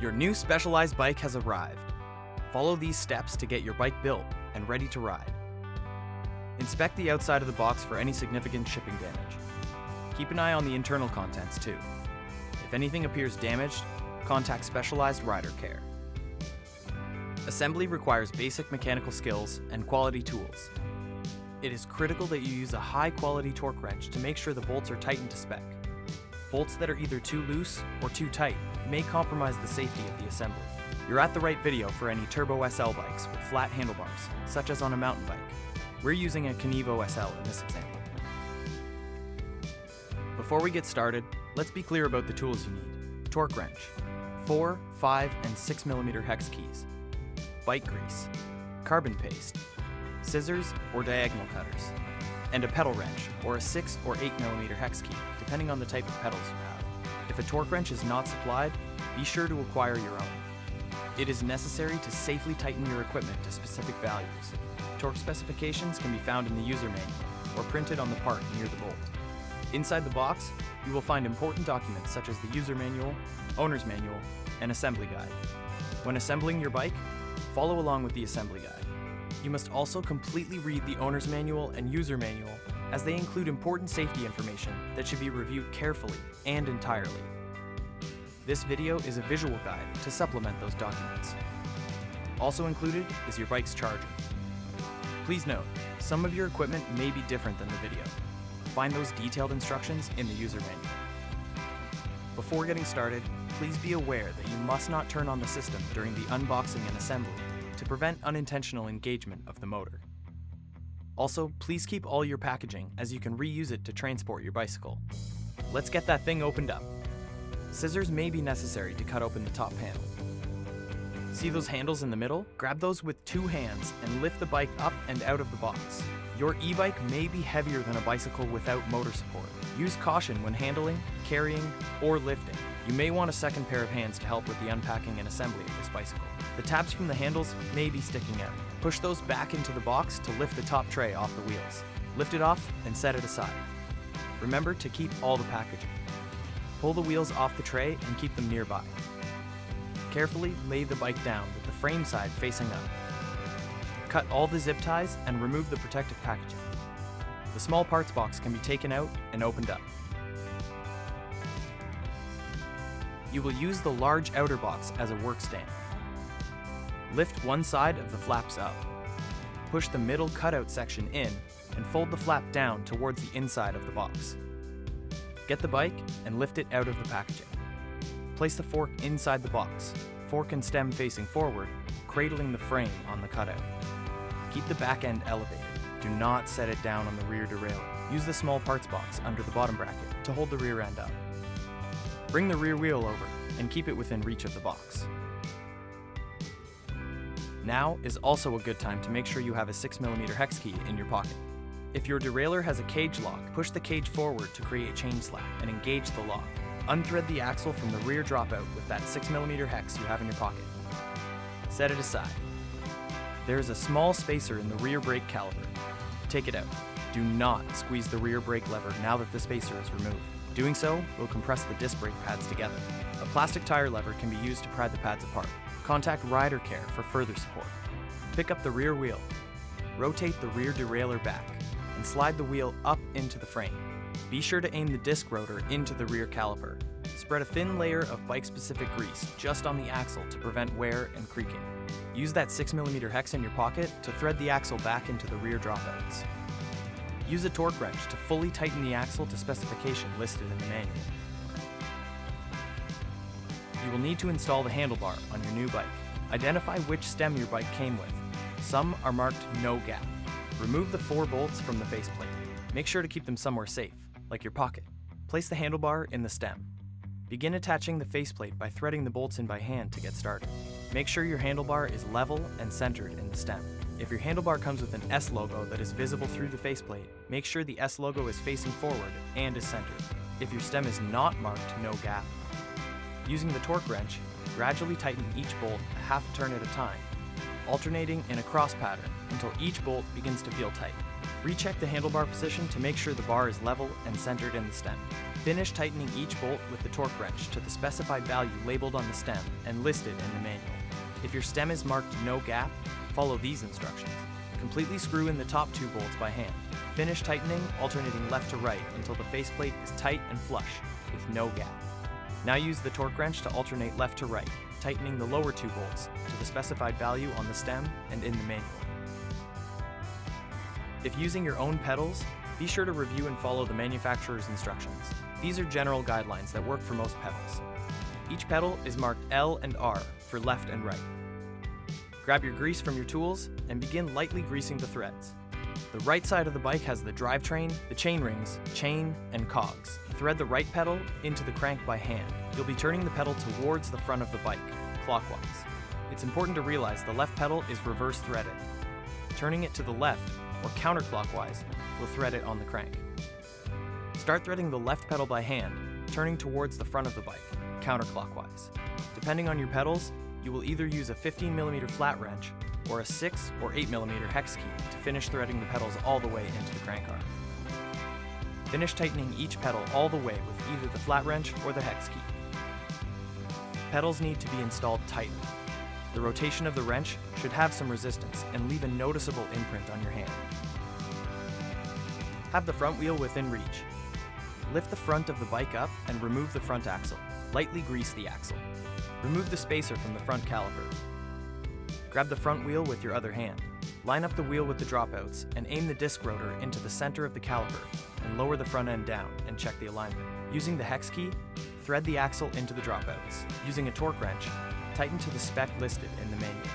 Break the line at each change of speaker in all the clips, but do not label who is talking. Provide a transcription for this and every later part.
Your new Specialized bike has arrived. Follow these steps to get your bike built and ready to ride. Inspect the outside of the box for any significant shipping damage. Keep an eye on the internal contents too. If anything appears damaged, contact Specialized Rider Care. Assembly requires basic mechanical skills and quality tools. It is critical that you use a high-quality torque wrench to make sure the bolts are tightened to spec. Bolts that are either too loose or too tight may compromise the safety of the assembly. You're at the right video for any Turbo SL bikes with flat handlebars, such as on a mountain bike. We're using a Kenevo SL in this example. Before we get started, let's be clear about the tools you need. Torque wrench, 4, 5, and 6mm hex keys, bike grease, carbon paste, scissors or diagonal cutters, and a pedal wrench or a 6 or 8mm hex key, depending on the type of pedals you have. If a torque wrench is not supplied, be sure to acquire your own. It is necessary to safely tighten your equipment to specific values. Torque specifications can be found in the user manual or printed on the part near the bolt. Inside the box, you will find important documents such as the user manual, owner's manual, and assembly guide. When assembling your bike, follow along with the assembly guide. You must also completely read the owner's manual and user manual, as they include important safety information that should be reviewed carefully and entirely. This video is a visual guide to supplement those documents. Also included is your bike's charger. Please note, some of your equipment may be different than the video. Find those detailed instructions in the user manual. Before getting started, please be aware that you must not turn on the system during the unboxing and assembly to prevent unintentional engagement of the motor. Also, please keep all your packaging, as you can reuse it to transport your bicycle. Let's get that thing opened up. Scissors may be necessary to cut open the top panel. See those handles in the middle? Grab those with 2 hands and lift the bike up and out of the box. Your e-bike may be heavier than a bicycle without motor support. Use caution when handling, carrying, or lifting. You may want a second pair of hands to help with the unpacking and assembly of this bicycle. The tabs from the handles may be sticking out. Push those back into the box to lift the top tray off the wheels. Lift it off and set it aside. Remember to keep all the packaging. Pull the wheels off the tray and keep them nearby. Carefully lay the bike down with the frame side facing up. Cut all the zip ties and remove the protective packaging. The small parts box can be taken out and opened up. You will use the large outer box as a work stand. Lift one side of the flaps up. Push the middle cutout section in and fold the flap down towards the inside of the box. Get the bike and lift it out of the packaging. Place the fork inside the box, fork and stem facing forward, cradling the frame on the cutout. Keep the back end elevated. Do not set it down on the rear derailleur. Use the small parts box under the bottom bracket to hold the rear end up. Bring the rear wheel over and keep it within reach of the box. Now is also a good time to make sure you have a 6mm hex key in your pocket. If your derailleur has a cage lock, push the cage forward to create chain slap and engage the lock. Unthread the axle from the rear dropout with that 6mm hex you have in your pocket. Set it aside. There is a small spacer in the rear brake caliper. Take it out. Do not squeeze the rear brake lever now that the spacer is removed. Doing so will compress the disc brake pads together. A plastic tire lever can be used to pry the pads apart. Contact Rider Care for further support. Pick up the rear wheel. Rotate the rear derailleur back and slide the wheel up into the frame. Be sure to aim the disc rotor into the rear caliper. Spread a thin layer of bike-specific grease just on the axle to prevent wear and creaking. Use that 6mm hex in your pocket to thread the axle back into the rear dropouts. Use a torque wrench to fully tighten the axle to specification listed in the manual. You will need to install the handlebar on your new bike. Identify which stem your bike came with. Some are marked no gap. Remove the 4 bolts from the faceplate. Make sure to keep them somewhere safe, like your pocket. Place the handlebar in the stem. Begin attaching the faceplate by threading the bolts in by hand to get started. Make sure your handlebar is level and centered in the stem. If your handlebar comes with an S logo that is visible through the faceplate, make sure the S logo is facing forward and is centered. If your stem is not marked no gap, using the torque wrench, gradually tighten each bolt a half a turn at a time, alternating in a cross pattern until each bolt begins to feel tight. Recheck the handlebar position to make sure the bar is level and centered in the stem. Finish tightening each bolt with the torque wrench to the specified value labeled on the stem and listed in the manual. If your stem is marked no gap, follow these instructions. Completely screw in the top 2 bolts by hand. Finish tightening, alternating left to right until the faceplate is tight and flush, with no gap. Now use the torque wrench to alternate left to right, tightening the lower 2 bolts to the specified value on the stem and in the manual. If using your own pedals, be sure to review and follow the manufacturer's instructions. These are general guidelines that work for most pedals. Each pedal is marked L and R for left and right. Grab your grease from your tools and begin lightly greasing the threads. The right side of the bike has the drivetrain, the chain rings, chain, and cogs. Thread the right pedal into the crank by hand. You'll be turning the pedal towards the front of the bike, clockwise. It's important to realize the left pedal is reverse threaded. Turning it to the left, or counterclockwise, will thread it on the crank. Start threading the left pedal by hand, turning towards the front of the bike, counterclockwise. Depending on your pedals, you will either use a 15mm flat wrench or a 6 or 8mm hex key to finish threading the pedals all the way into the crank arm. Finish tightening each pedal all the way with either the flat wrench or the hex key. Pedals need to be installed tightly. The rotation of the wrench should have some resistance and leave a noticeable imprint on your hand. Have the front wheel within reach. Lift the front of the bike up and remove the front axle. Lightly grease the axle. Remove the spacer from the front caliper. Grab the front wheel with your other hand. Line up the wheel with the dropouts and aim the disc rotor into the center of the caliper and lower the front end down and check the alignment. Using the hex key, thread the axle into the dropouts. Using a torque wrench, tighten to the spec listed in the manual.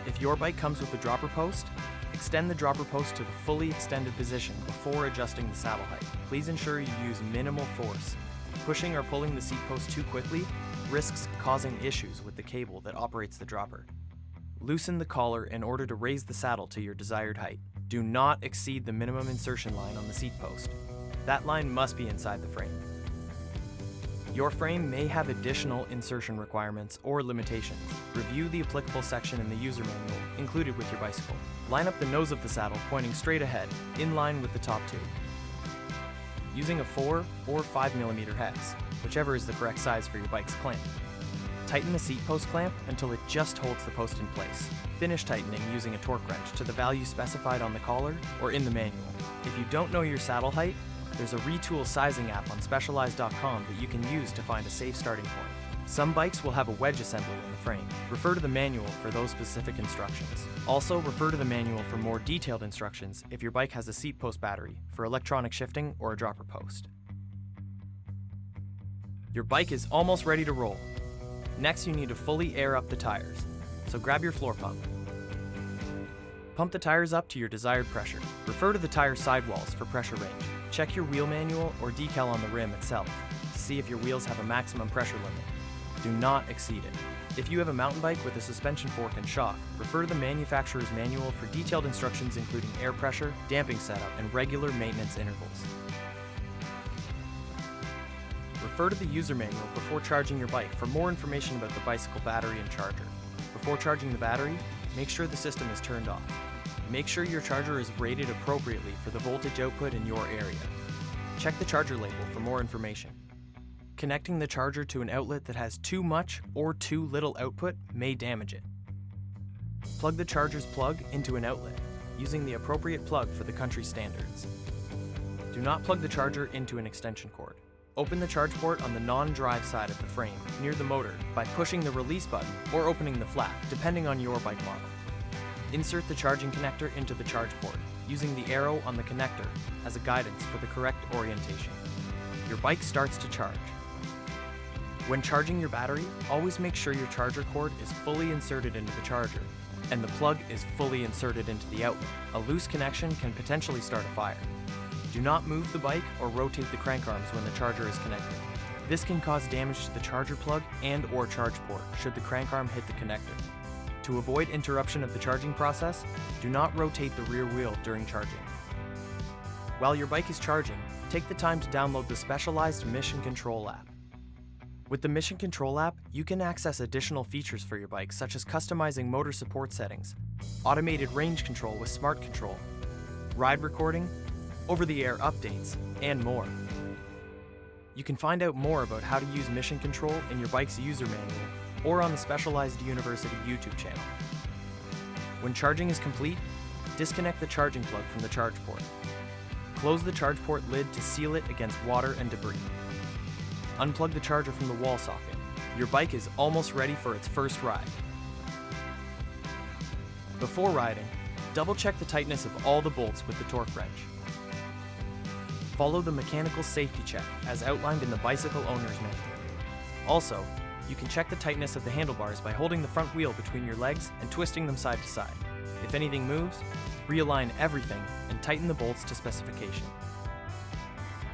If your bike comes with a dropper post, extend the dropper post to the fully extended position before adjusting the saddle height. Please ensure you use minimal force. Pushing or pulling the seat post too quickly risks causing issues with the cable that operates the dropper. Loosen the collar in order to raise the saddle to your desired height. Do not exceed the minimum insertion line on the seat post. That line must be inside the frame. Your frame may have additional insertion requirements or limitations. Review the applicable section in the user manual included with your bicycle. Line up the nose of the saddle pointing straight ahead, in line with the top 2. Using a 4 or 5mm hex, whichever is the correct size for your bike's clamp. Tighten the seat post clamp until it just holds the post in place. Finish tightening using a torque wrench to the value specified on the collar or in the manual. If you don't know your saddle height, there's a retool sizing app on specialized.com that you can use to find a safe starting point. Some bikes will have a wedge assembly in the frame. Refer to the manual for those specific instructions. Also, refer to the manual for more detailed instructions if your bike has a seat post battery for electronic shifting or a dropper post. Your bike is almost ready to roll. Next, you need to fully air up the tires, so grab your floor pump. Pump the tires up to your desired pressure. Refer to the tire sidewalls for pressure range. Check your wheel manual or decal on the rim itself to see if your wheels have a maximum pressure limit. Do not exceed it. If you have a mountain bike with a suspension fork and shock, refer to the manufacturer's manual for detailed instructions including air pressure, damping setup, and regular maintenance intervals. Refer to the user manual before charging your bike for more information about the bicycle battery and charger. Before charging the battery, make sure the system is turned off. Make sure your charger is rated appropriately for the voltage output in your area. Check the charger label for more information. Connecting the charger to an outlet that has too much or too little output may damage it. Plug the charger's plug into an outlet, using the appropriate plug for the country standards. Do not plug the charger into an extension cord. Open the charge port on the non-drive side of the frame near the motor by pushing the release button or opening the flap, depending on your bike model. Insert the charging connector into the charge port, using the arrow on the connector as a guidance for the correct orientation. Your bike starts to charge. When charging your battery, always make sure your charger cord is fully inserted into the charger, and the plug is fully inserted into the outlet. A loose connection can potentially start a fire. Do not move the bike or rotate the crank arms when the charger is connected. This can cause damage to the charger plug and/or charge port should the crank arm hit the connector. To avoid interruption of the charging process, do not rotate the rear wheel during charging. While your bike is charging, take the time to download the specialized Mission Control app. With the Mission Control app, you can access additional features for your bike such as customizing motor support settings, automated range control with smart control, ride recording, over-the-air updates, and more. You can find out more about how to use mission control in your bike's user manual or on the Specialized University YouTube channel. When charging is complete, disconnect the charging plug from the charge port. Close the charge port lid to seal it against water and debris. Unplug the charger from the wall socket. Your bike is almost ready for its first ride. Before riding, double-check the tightness of all the bolts with the torque wrench. Follow the mechanical safety check as outlined in the bicycle owner's manual. Also, you can check the tightness of the handlebars by holding the front wheel between your legs and twisting them side to side. If anything moves, realign everything and tighten the bolts to specification.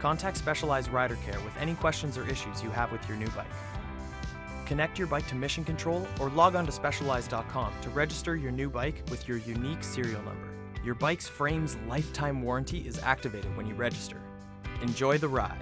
Contact Specialized Rider Care with any questions or issues you have with your new bike. Connect your bike to Mission Control or log on to specialized.com to register your new bike with your unique serial number. Your bike's frame's lifetime warranty is activated when you register. Enjoy the ride.